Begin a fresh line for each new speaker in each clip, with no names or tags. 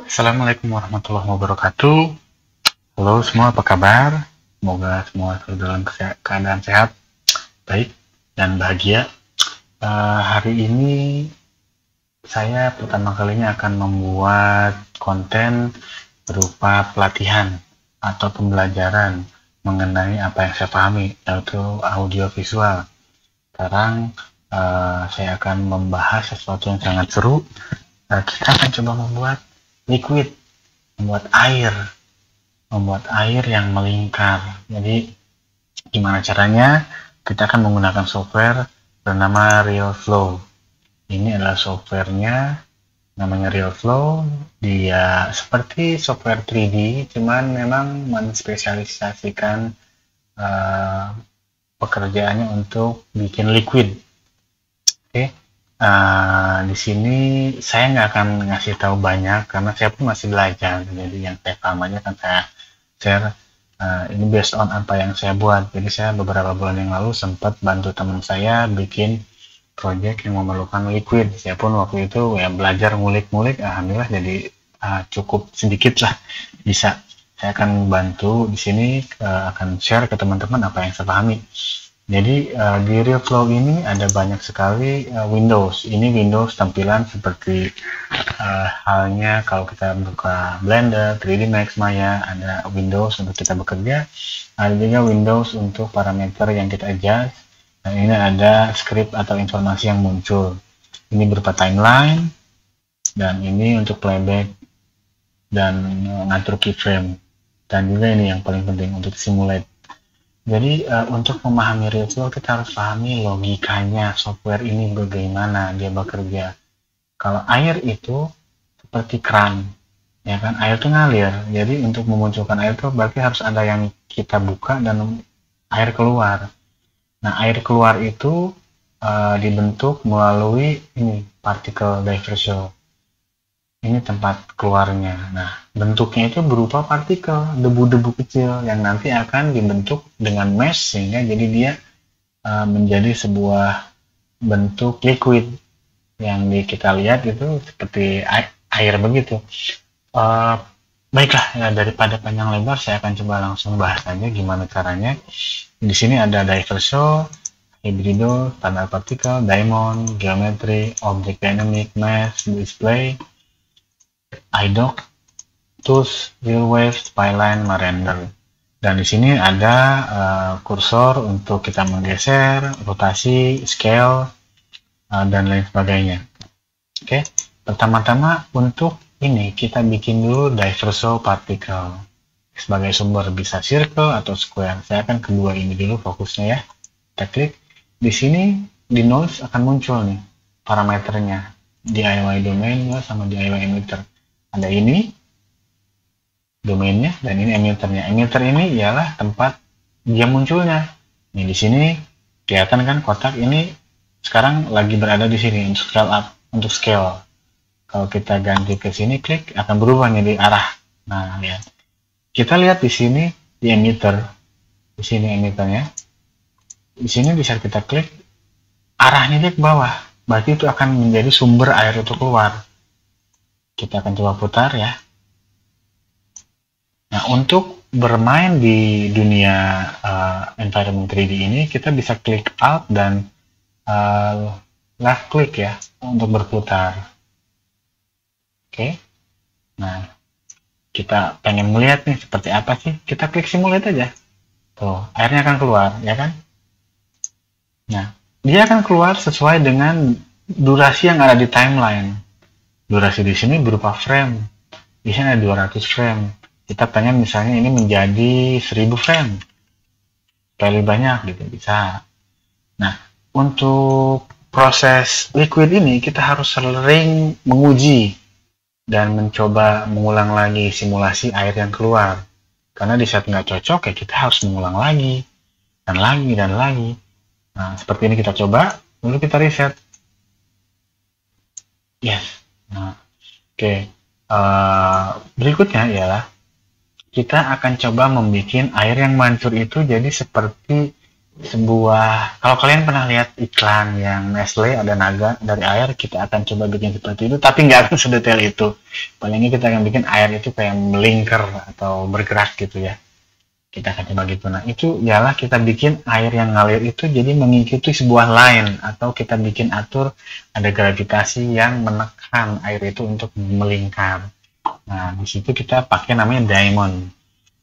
Assalamualaikum warahmatullahi wabarakatuh. Halo semua, apa kabar? Semoga semua selalu dalam keadaan sehat, baik, dan bahagia. Hari ini saya pertama kalinya akan membuat konten berupa pelatihan atau pembelajaran mengenai apa yang saya pahami, yaitu audio visual. Sekarang saya akan membahas sesuatu yang sangat seru. Kita akan coba membuat liquid, membuat air yang melingkar. Jadi gimana caranya? Kita akan menggunakan software bernama RealFlow. Ini adalah softwarenya, namanya RealFlow. Dia seperti software 3D, cuman memang menspesialisasikan pekerjaannya untuk bikin liquid. Oke. Di sini saya nggak akan ngasih tahu banyak karena saya pun masih belajar. Jadi yang saya paham aja kan saya share. Ini based on apa yang saya buat. Jadi saya beberapa bulan yang lalu sempat bantu teman saya bikin project yang memerlukan liquid. Saya pun waktu itu ya belajar ngulik-ngulik. Alhamdulillah jadi cukup sedikit lah bisa. Saya akan bantu di sini, akan share ke teman-teman apa yang saya pahami. Jadi di RealFlow ini ada banyak sekali Windows. Ini Windows tampilan seperti halnya kalau kita buka Blender, 3D Max, Maya, ada Windows untuk kita bekerja. Ada juga Windows untuk parameter yang kita adjust. Dan ini ada script atau informasi yang muncul. Ini berupa timeline, dan ini untuk playback dan ngatur keyframe. Dan juga ini yang paling penting untuk simulate. Jadi untuk memahami RealFlow kita harus pahami logikanya software ini bagaimana dia bekerja. Kalau air itu seperti keran, ya kan, air itu ngalir. Jadi untuk memunculkan air itu berarti harus ada yang kita buka dan air keluar. Nah, air keluar itu dibentuk melalui ini particle differential. Ini tempat keluarnya. Nah, bentuknya itu berupa partikel, debu-debu kecil yang nanti akan dibentuk dengan mesh sehingga jadi dia menjadi sebuah bentuk liquid yang kita lihat itu seperti air begitu. Baiklah, ya, daripada panjang lebar saya akan coba langsung bahas aja gimana caranya. Di sini ada differential, hybrido, standard particle, diamond, geometry, object dynamic, mesh, display, iDoc, tools, real wave, spline, merender. Dan di sini ada kursor untuk kita menggeser, rotasi, scale, dan lain sebagainya. Oke, pertama-tama untuk ini kita bikin dulu differential particle sebagai sumber, bisa circle atau square. Saya akan kedua ini dulu fokusnya ya. Kita klik di sini, di nodes akan muncul nih parameternya, DIY domain sama DIY emitter. Ada ini domainnya dan ini emitternya. Emitter ini ialah tempat dia munculnya. Nih di sini kelihatan kan kotak ini sekarang lagi berada di sini untuk scale up, untuk scale. Kalau kita ganti ke sini klik akan berubah jadi arah. Nah, lihat. Kita lihat di sini di emitter. Di sini emitternya. Di sini bisa kita klik arahnya dia ke bawah. Berarti itu akan menjadi sumber air itu keluar. Kita akan coba putar ya. Nah, untuk bermain di dunia environment 3D ini, kita bisa klik Alt dan left click ya untuk berputar. Oke. Nah, kita pengen melihat nih seperti apa sih? Kita klik simulate aja. Tuh, airnya akan keluar, ya kan? Nah, dia akan keluar sesuai dengan durasi yang ada di timeline. Durasi di sini berupa frame. Di sini ada 200 frame. Kita pengen misalnya ini menjadi 1000 frame. Supaya lebih banyak gitu, bisa. Nah, untuk proses liquid ini kita harus sering menguji dan mencoba mengulang lagi simulasi air yang keluar. Karena di saat nggak cocok ya kita harus mengulang lagi. Dan lagi dan lagi. Nah, seperti ini kita coba, lalu kita reset. Yes. Nah, oke. Berikutnya ialah kita akan coba membuat air yang mancur itu jadi seperti Kalau kalian pernah lihat iklan yang Nestle ada naga dari air, kita akan coba bikin seperti itu, tapi nggak akan sedetail itu. Palingnya kita akan bikin air itu kayak melingkar atau bergerak gitu ya. Kita akan coba gitu. Nah, itu ialah kita bikin air yang ngalir itu jadi mengikuti sebuah line, atau kita bikin atur ada gravitasi yang menekan air itu untuk melingkar. Nah, di situ kita pakai namanya diamond.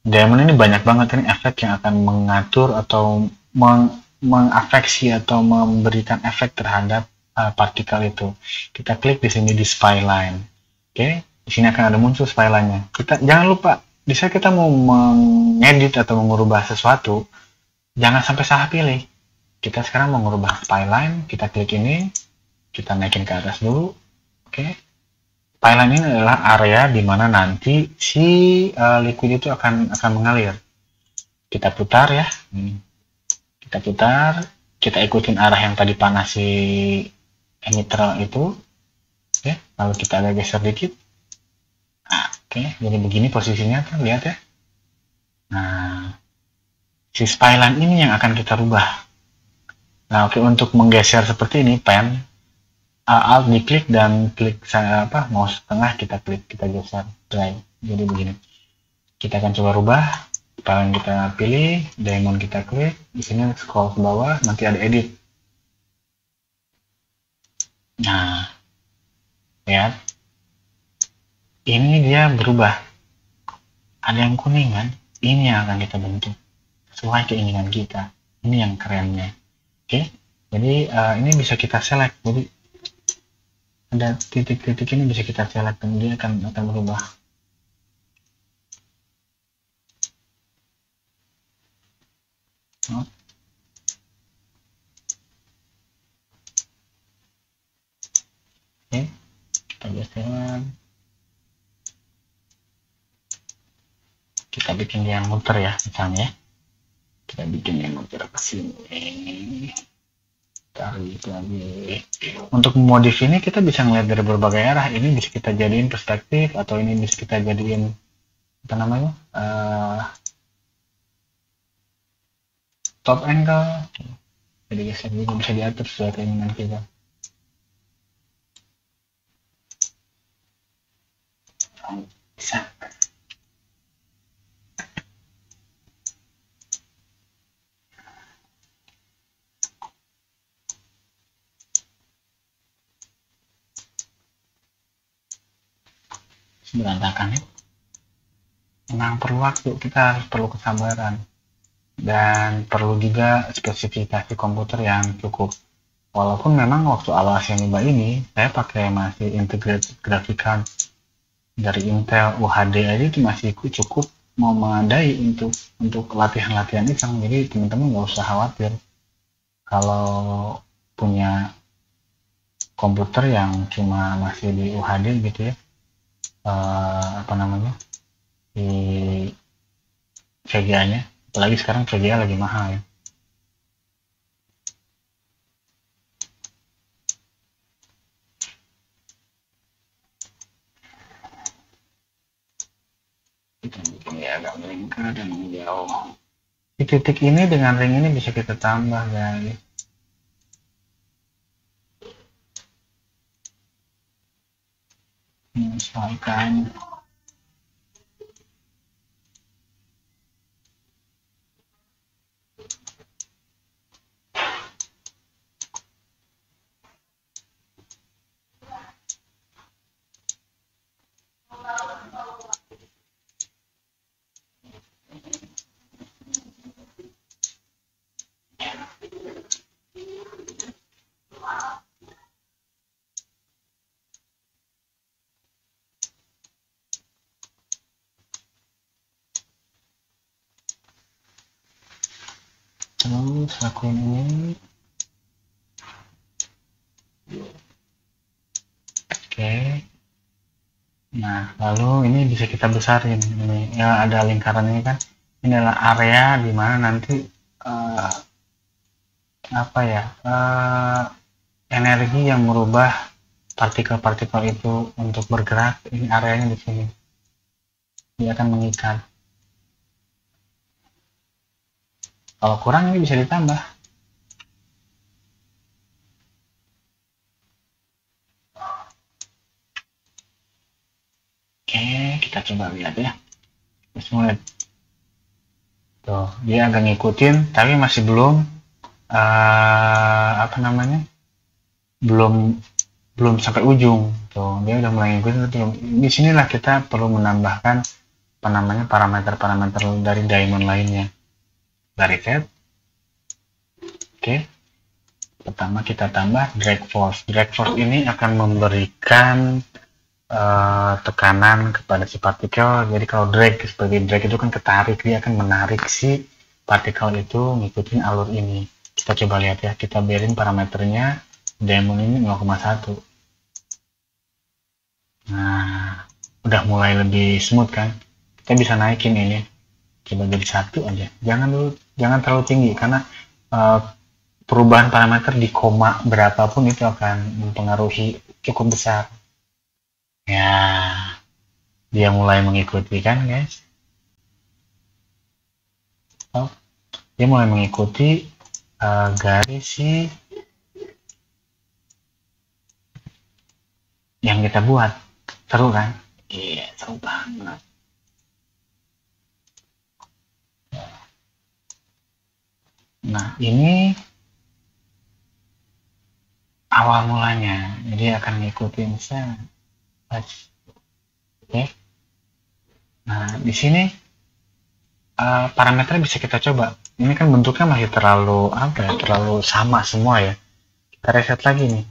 Diamond ini banyak banget ini efek yang akan mengatur atau mengafeksi atau memberikan efek terhadap partikel itu. Kita klik di sini di spy line. Oke, di sini akan ada muncul spy line-nya. Kita jangan lupa, di saat kita mau mengedit atau mengubah sesuatu, jangan sampai salah pilih. Kita sekarang mau mengubah spy line, kita klik ini, kita naikin ke atas dulu. Oke. Pipeline ini adalah area di mana nanti si liquid itu akan mengalir. Kita putar ya, kita putar, kita ikutin arah yang tadi panas si emitter itu, oke. Lalu kita agak geser dikit. Nah, oke, jadi begini posisinya kan, lihat ya. Nah, si pipeline ini yang akan kita rubah. Nah, oke, untuk menggeser seperti ini, pen Alt diklik dan klik mouse tengah, kita klik, kita geser drag, jadi begini. Kita akan coba rubah, paling kita pilih diamond, kita klik di sini, scroll ke bawah, nanti ada edit. Nah, lihat, ini dia berubah, ada yang kuning kan, ini yang akan kita bentuk sesuai keinginan kita. Ini yang kerennya. Oke, jadi ini bisa kita select, jadi ada titik-titik ini bisa kita select dan dia akan berubah. Oke, kita geser, kita bikin dia muter ya, misalnya kita bikin yang muter ke sini, tarik lagi. Untuk modif ini kita bisa ngeliat dari berbagai arah. Ini bisa kita jadiin perspektif, atau ini bisa kita jadiin apa namanya, top angle. Jadi geser juga bisa diatur sesuai keinginan kita. Bisa. Berantakan ya. Memang perlu waktu, kita perlu kesabaran, dan perlu juga spesifikasi komputer yang cukup. Walaupun memang waktu awal saya nyoba ini, saya pakai masih integrated graphic card dari Intel UHD aja, itu masih cukup memadai untuk latihan-latihan iseng. Jadi teman-teman nggak usah khawatir kalau punya komputer yang cuma masih di UHD gitu ya, apa namanya, di VGA-nya, apalagi sekarang VGA lagi mahal ya. Kita bikin ya agak melingkar dan menjauh. Di titik ini dengan ring ini bisa kita tambah guys. Menyesuaikan. Terus lakuin ini. Oke. Nah, lalu ini bisa kita besarin. Ini ya, ada lingkaran ini kan. Ini adalah area di mana nanti apa ya, energi yang merubah partikel-partikel itu untuk bergerak. Ini areanya di sini. Dia akan mengikat. Kalau kurang ini bisa ditambah. Oke, kita coba lihat ya. Mulai. Tuh, dia agak ngikutin, tapi masih belum apa namanya? Belum belum sampai ujung. Tuh, dia udah mulai ngikutin, tapi belum. Di sinilah kita perlu menambahkan apa namanya parameter-parameter dari diamond lainnya. Dari set. Oke. Pertama kita tambah drag force. Drag force ini akan memberikan tekanan kepada si partikel. Jadi kalau drag, sebagai drag itu kan ketarik, dia akan menarik si partikel itu ngikutin alur ini. Kita coba lihat ya, kita biarin parameternya diamond ini 0,1. Nah, udah mulai lebih smooth kan. Kita bisa naikin ini, coba jadi 1 aja. Jangan terlalu tinggi, karena perubahan parameter di koma berapapun itu akan mempengaruhi cukup besar. Ya, dia mulai mengikuti kan guys. Oh, dia mulai mengikuti garis si yang kita buat. Seru kan? Iya, seru banget. Nah, ini awal mulanya. Jadi akan ngikutin saya. Oke. Nah, di sini parameternya bisa kita coba. Ini kan bentuknya masih terlalu apa ya? Terlalu sama semua ya. Kita reset lagi nih.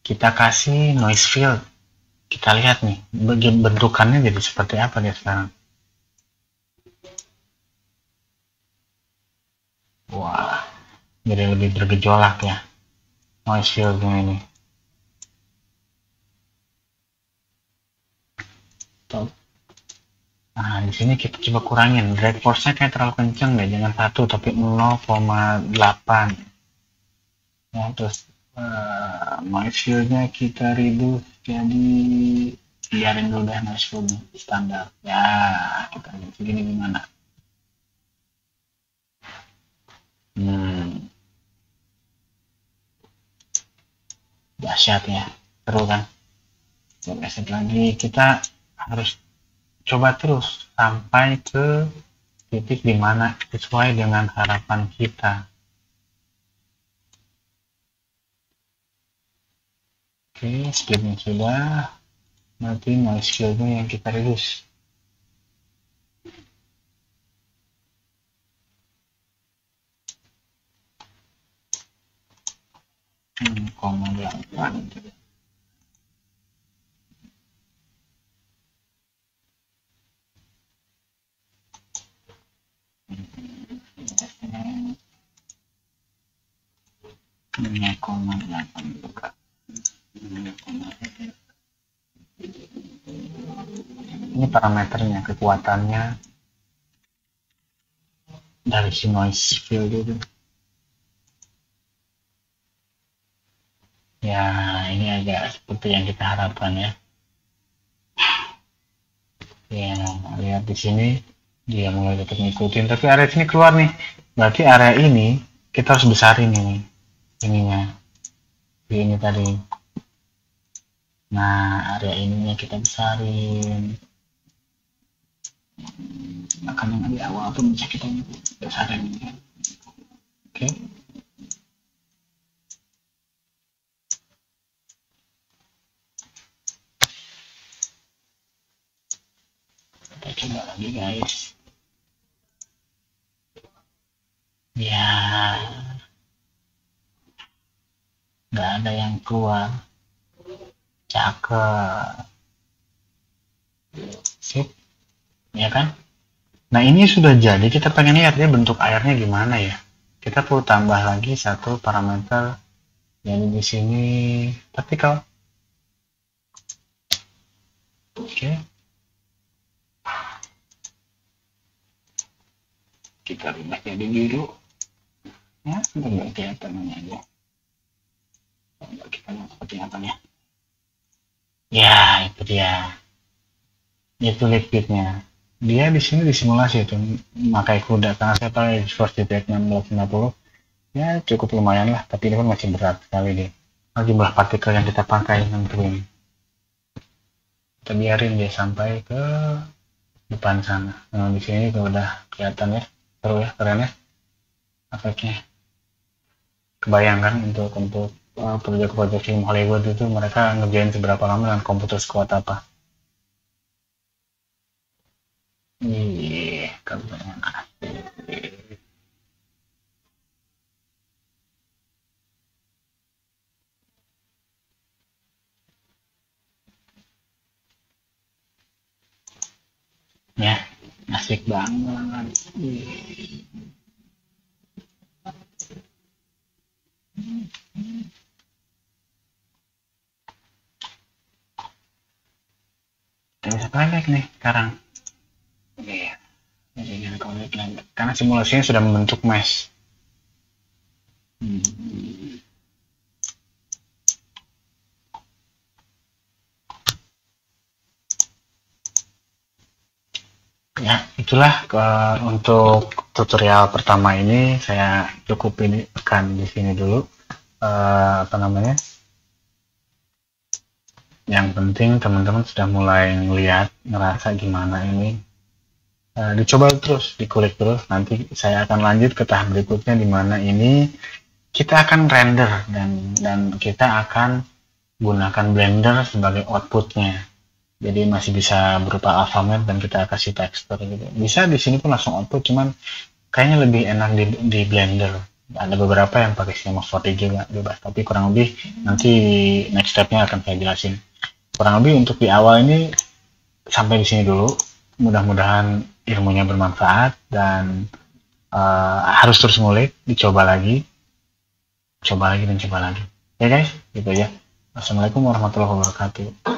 Kita kasih noise field. Kita lihat nih, bentukannya jadi seperti apa dia sekarang. Wah, jadi lebih bergejolak ya noise fieldnya ini. Nah, di sini kita coba kurangin. Drag force-nya kayak terlalu kenceng deh, jangan 1 tapi 0,8. Ya, terus noise field-nya kita reduce jadi biarin dulu deh noise field-nya standar. Ya, kita lihat segini gimana. Dahsyat ya, seru kan. Coba reset lagi, kita harus coba terus sampai ke titik dimana sesuai dengan harapan kita. Oke, speednya sudah, berarti noise field-nya yang kita reduce. 0,8. Ini parameternya, kekuatannya dari si noise field itu. Ya, ini agak seperti yang kita harapkan ya. Ya, lihat di sini dia mulai tetap ngikutin, tapi area sini keluar nih. Berarti area ini kita harus besarin ini, ininya, ini tadi. Nah, area ininya kita besarin. Bahkan yang di awal pun bisa kita besarin. Oke. Kita coba lagi guys. Ya, nggak ada yang keluar. Cakep. Sip. Ya kan? Nah, ini sudah jadi, kita pengen lihat ya bentuk airnya gimana ya. Kita perlu tambah lagi satu parameter. Jadi di sini partikel. Oke. Kita rubah jadi biru. Ya, sudah nggak kelihatan aja. Kita lihat seperti apa ya. Ya, itu dia. Itu liquidnya. Dia di sini disimulasi itu memakai kuda, karena saya pakai Force GTX 1650 ya cukup lumayan lah, tapi ini pun masih berat sekali dia. Nah, jumlah partikel yang kita pakai nentuin. Kita biarin dia sampai ke depan sana. Nah, di sini udah kelihatan ya, seru ya, keren ya efeknya. Kebayangkan untuk proyek-proyek film Hollywood itu mereka ngerjain seberapa lama dengan komputer sekuat apa. Iya, kebayang asik. Ya, asik banget. Kita bisa playback nih sekarang. Iya, jadi kalau playback karena simulasinya sudah membentuk mesh. Ya, itulah untuk tutorial pertama ini saya cukupin kan di sini dulu. Apa namanya? Yang penting teman-teman sudah mulai ngeliat, ngerasa gimana ini. Dicoba terus, dikulik terus. Nanti saya akan lanjut ke tahap berikutnya di mana ini kita akan render dan kita akan gunakan Blender sebagai outputnya. Jadi masih bisa berupa alphabet dan kita kasih tekstur gitu. Bisa di sini pun langsung output, cuman kayaknya lebih enak di Blender. Ada beberapa yang pakai Cinema 4D juga bebas, tapi kurang lebih nanti next stepnya akan saya jelasin. Kurang lebih untuk di awal ini sampai di sini dulu. Mudah-mudahan ilmunya bermanfaat dan harus terus ngulik, dicoba lagi, coba lagi dan coba lagi. Ya guys, gitu ya. Assalamualaikum warahmatullahi wabarakatuh.